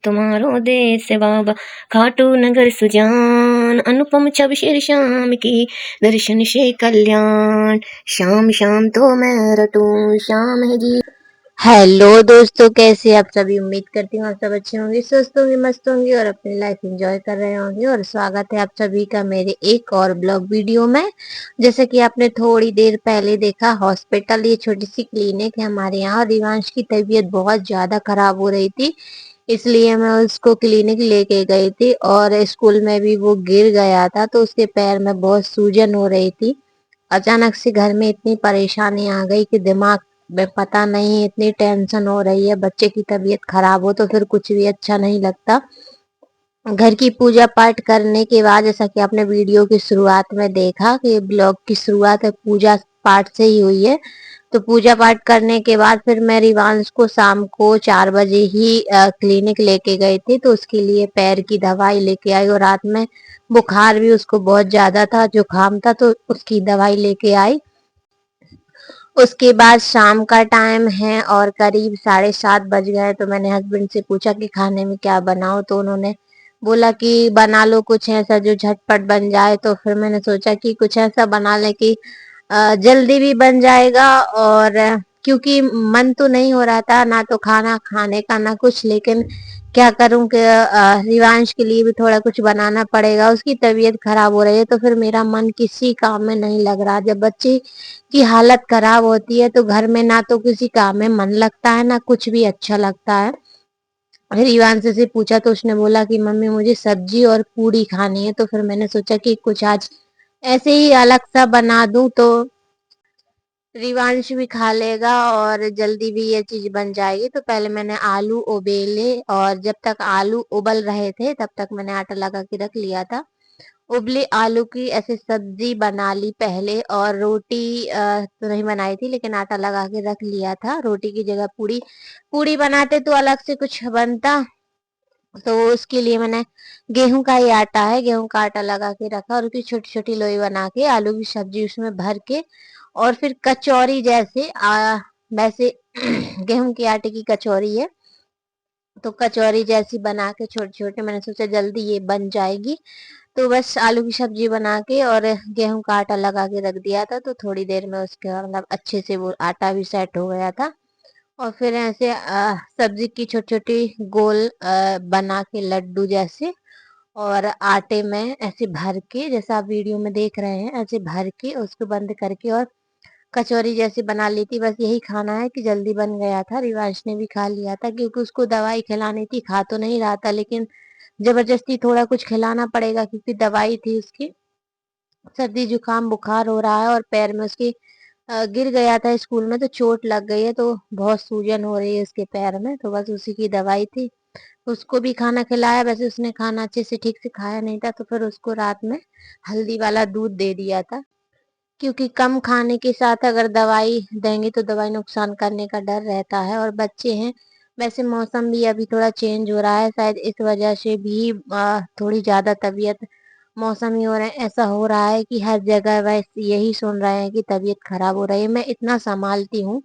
तुम्हारो देश बाबा, खाटू नगर सुजान, अनुपम छवि शेर शाम की, दर्शन से कल्याण, शाम शाम तो मैं रटूं, शाम है जी। हेलो दोस्तों, कैसे आप सभी। उम्मीद करती हूँ आप सब अच्छे होंगे, स्वस्थ होंगे, मस्त होंगे और अपनी लाइफ एंजॉय कर रहे होंगे। और स्वागत है आप सभी का मेरे एक और ब्लॉग वीडियो में। जैसे कि आपने थोड़ी देर पहले देखा, हॉस्पिटल, ये छोटी सी क्लिनिक है हमारे यहाँ। रिवांश की तबीयत बहुत ज्यादा खराब हो रही थी, इसलिए मैं उसको क्लिनिक लेके गई थी। और स्कूल में भी वो गिर गया था, तो उसके पैर में बहुत सूजन हो रही थी। अचानक से घर में इतनी परेशानी आ गई कि दिमाग में पता नहीं, इतनी टेंशन हो रही है। बच्चे की तबीयत खराब हो तो फिर कुछ भी अच्छा नहीं लगता। घर की पूजा पाठ करने के बाद, जैसा कि आपने वीडियो की शुरुआत में देखा कि ब्लॉग की शुरुआत है पूजा पाठ से ही हुई है। तो पूजा पाठ करने के बाद फिर मैं रिवांश को शाम को 4 बजे ही क्लिनिक लेके गई थी। तो उसके लिए पैर की दवाई लेके आई, और रात में बुखार भी उसको बहुत ज्यादा था, जुकाम था, तो उसकी दवाई लेके आई। उसके बाद शाम का टाइम है और करीब 7:30 बज गए। तो मैंने हस्बैंड से पूछा कि खाने में क्या बनाओ, तो उन्होंने बोला कि बना लो कुछ ऐसा जो झटपट बन जाए। तो फिर मैंने सोचा कि कुछ ऐसा बना ले कि जल्दी भी बन जाएगा। और क्योंकि मन तो नहीं हो रहा था ना तो खाना खाने का ना कुछ, लेकिन क्या करूं कि रिवांश के लिए भी थोड़ा कुछ बनाना पड़ेगा। उसकी तबीयत खराब हो रही है तो फिर मेरा मन किसी काम में नहीं लग रहा। जब बच्चे की हालत खराब होती है तो घर में ना तो किसी काम में मन लगता है ना कुछ भी अच्छा लगता है। फिर इवांश से पूछा तो उसने बोला कि मम्मी मुझे सब्जी और पूरी खानी है। तो फिर मैंने सोचा कि कुछ आज ऐसे ही अलग सा बना दूं तो रिवांश भी खा लेगा और जल्दी भी ये चीज बन जाएगी। तो पहले मैंने आलू उबेले, और जब तक आलू उबल रहे थे तब तक मैंने आटा लगा के रख लिया था। उबले आलू की ऐसे सब्जी बना ली पहले, और रोटी तो नहीं बनाई थी, लेकिन आटा लगा के रख लिया था। रोटी की जगह पूड़ी, पूड़ी बनाते तो अलग से कुछ बनता। तो उसके लिए मैंने गेहूं का ही आटा है, गेहूं का आटा लगा के रखा और उसकी छोटी छोटी लोई बना के आलू की सब्जी उसमें भर के, और फिर कचौरी जैसे वैसे गेहूं के आटे की कचौरी है, तो कचौरी जैसी बना के छोटे छोटे, मैंने सोचा जल्दी ये बन जाएगी। तो बस आलू की सब्जी बना के और गेहूं का आटा लगा के रख दिया था। तो थोड़ी देर में उसके मतलब अच्छे से वो आटा भी सेट हो गया था। और फिर ऐसे सब्जी की छोटी छोटी गोल बना के लड्डू जैसे, और आटे में ऐसे भर के, जैसा आप वीडियो में देख रहे हैं, ऐसे भर के उसको बंद करके और कचौरी जैसी बना ली थी। बस यही खाना है कि जल्दी बन गया था। रिवांश ने भी खा लिया था क्योंकि उसको दवाई खिलानी थी, खा तो नहीं रहा था लेकिन जबरदस्ती थोड़ा कुछ खिलाना पड़ेगा क्योंकि दवाई थी उसकी। सर्दी जुकाम बुखार हो रहा है और पैर में उसकी गिर गया था स्कूल में तो चोट लग गई है, तो बहुत सूजन हो रही है उसके पैर में। तो बस उसी की दवाई थी। उसको भी खाना खिलाया, वैसे उसने खाना अच्छे से ठीक से खाया नहीं था, तो फिर उसको रात में हल्दी वाला दूध दे दिया था। क्योंकि कम खाने के साथ अगर दवाई देंगे तो दवाई नुकसान करने का डर रहता है, और बच्चे हैं। वैसे मौसम भी अभी थोड़ा चेंज हो रहा है, शायद इस वजह से भी थोड़ी ज्यादा तबीयत, मौसम ही हो रहा है, ऐसा हो रहा है कि हर जगह वैसे यही सुन रहे हैं कि तबीयत खराब हो रही है। मैं इतना संभालती हूँ,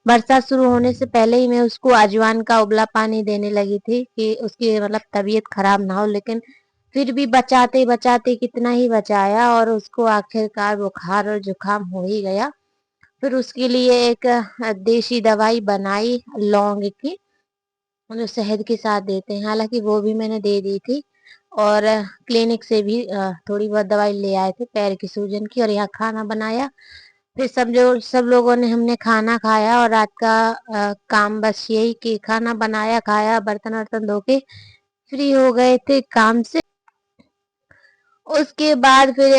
बरसात शुरू होने से पहले ही मैं उसको अजवाइन का उबला पानी देने लगी थी कि उसकी मतलब तबीयत खराब ना हो, लेकिन फिर भी बचाते बचाते कितना ही बचाया और उसको आखिरकार बुखार और जुकाम हो ही गया। फिर उसके लिए एक देसी दवाई बनाई लौंग की, जो शहद के साथ देते हैं, हालांकि वो भी मैंने दे दी थी। और क्लिनिक से भी थोड़ी बहुत दवाई ले आए थे पैर की सूजन की, और यहाँ खाना बनाया। फिर सब लोगों ने हमने खाना खाया, और रात का काम बस यही कि खाना बनाया, खाया, बर्तन वर्तन धो के फ्री हो गए थे काम से। उसके बाद फिर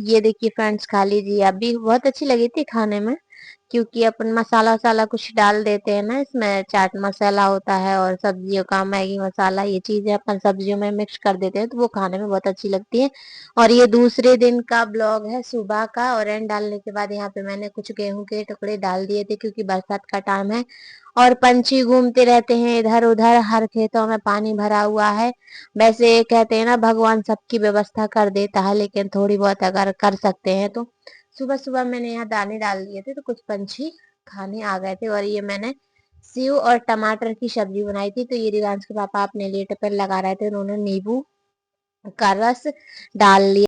ये देखिए फ्रेंड्स, खा लीजिए। अभी बहुत अच्छी लगी थी खाने में, क्योंकि अपन मसाला वसाला कुछ डाल देते हैं ना, इसमें चाट मसाला होता है और सब्जियों का मैगी मसाला, ये चीजें अपन सब्जियों में मिक्स कर देते हैं तो वो खाने में बहुत अच्छी लगती है। और ये दूसरे दिन का ब्लॉग है सुबह का, और एंड डालने के बाद यहाँ पे मैंने कुछ गेहूं के टुकड़े डाल दिए थे क्योंकि बरसात का टाइम है और पंछी घूमते रहते हैं इधर उधर, हर खेतों में पानी भरा हुआ है। वैसे कहते हैं ना, भगवान सबकी व्यवस्था कर देता है, लेकिन थोड़ी बहुत अगर कर सकते हैं तो। सुबह सुबह मैंने यहाँ दाने डाल दिए थे तो कुछ पंछी खाने आ गए थे, और ये मैंने सेव और टमाटर की सब्जी बनाई थी। तो ये रिवांश के पापा अपने लिए टिफिन लगा रहे थे, उन्होंने नींबू का रस डाल लिया।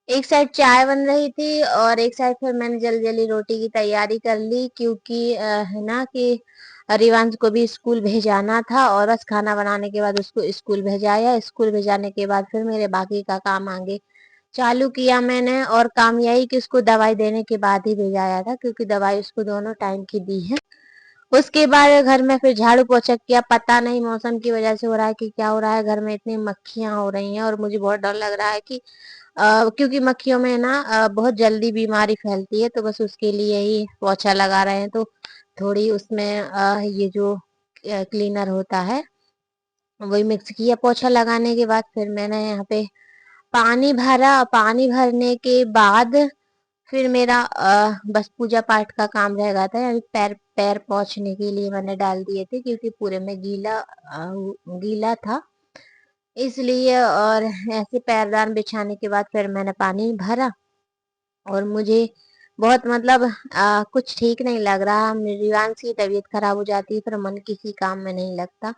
एक साइड चाय बन रही थी और एक साइड फिर मैंने जल्दी जल्दी रोटी की तैयारी कर ली, क्योंकि है ना कि रिवांश को भी स्कूल भेजाना था और बस खाना बनाने के बाद उसको स्कूल भेजाया। स्कूल भेजाने के बाद फिर मेरे बाकी का काम आगे चालू किया मैंने, और काम यही कि उसको दवाई देने के बाद ही भेजाया था, क्योंकि दवाई उसको दोनों टाइम की दी है। उसके बाद घर में फिर झाड़ू पोछा किया। पता नहीं मौसम की वजह से हो रहा है कि क्या हो रहा है, घर में इतनी मक्खियां हो रही हैं और मुझे बहुत डर लग रहा है कि क्योंकि मक्खियों में ना बहुत जल्दी बीमारी फैलती है, तो बस उसके लिए ही पोछा लगा रहे हैं। तो थोड़ी उसमें ये जो क्लीनर होता है वही मिक्स किया। पोछा लगाने के बाद फिर मैंने यहाँ पे पानी भरा। पानी भरने के बाद फिर मेरा बस पूजा पाठ का काम रह गया था, यानी पैर पैर पोंछने के लिए मैंने डाल दिए थे, क्योंकि पूरे में गीला था इसलिए। और ऐसे पैरदान बिछाने के बाद फिर मैंने पानी भरा, और मुझे बहुत मतलब कुछ ठीक नहीं लग रहा। मेरी रिवांश की तबीयत खराब हो जाती है, फिर मन किसी काम में नहीं लगता,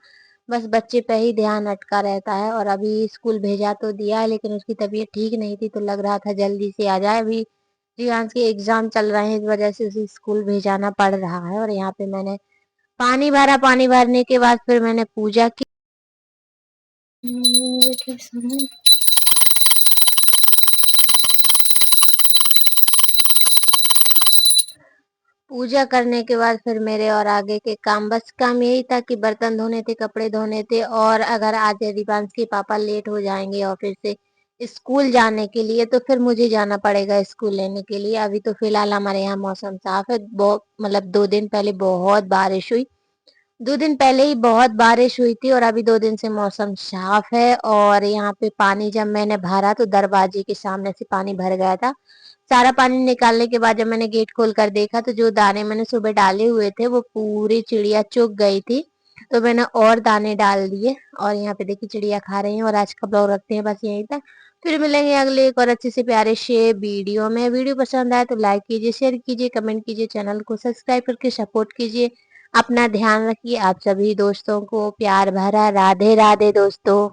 बस बच्चे पे ही ध्यान अटका रहता है। और अभी स्कूल भेजा तो दिया है, लेकिन उसकी तबीयत ठीक नहीं थी, तो लग रहा था जल्दी से आ जाए। अभी रिवांश के एग्जाम चल रहे हैं, इस वजह से उसे स्कूल भेजाना पड़ रहा है। और यहाँ पे मैंने पानी भरा। पानी भरने के बाद फिर मैंने पूजा की। पूजा करने के बाद फिर मेरे और आगे के काम, बस काम यही था कि बर्तन धोने थे, कपड़े धोने थे। और अगर आज रिवांश के पापा लेट हो जाएंगे ऑफिस से स्कूल जाने के लिए, तो फिर मुझे जाना पड़ेगा स्कूल लेने के लिए। अभी तो फिलहाल हमारे यहाँ मौसम साफ है। बहुत मतलब 2 दिन पहले बहुत बारिश हुई। 2 दिन पहले ही बहुत बारिश हुई थी, और अभी 2 दिन से मौसम साफ है। और यहाँ पे पानी जब मैंने भरा तो दरवाजे के सामने से पानी भर गया था। सारा पानी निकालने के बाद जब मैंने गेट खोल कर देखा, तो जो दाने मैंने सुबह डाले हुए थे वो पूरी चिड़िया चुग गई थी। तो मैंने और दाने डाल दिए, और यहाँ पे देखिए चिड़िया खा रही हैं। और आज का ब्लॉग रखते हैं बस यहीं तक। फिर मिलेंगे अगले एक और अच्छे से प्यारे से वीडियो में। वीडियो पसंद आए तो लाइक कीजिए, शेयर कीजिए, कमेंट कीजिए, चैनल को सब्सक्राइब करके सपोर्ट कीजिए। अपना ध्यान रखिए। आप सभी दोस्तों को प्यार भरा राधे राधे दोस्तों।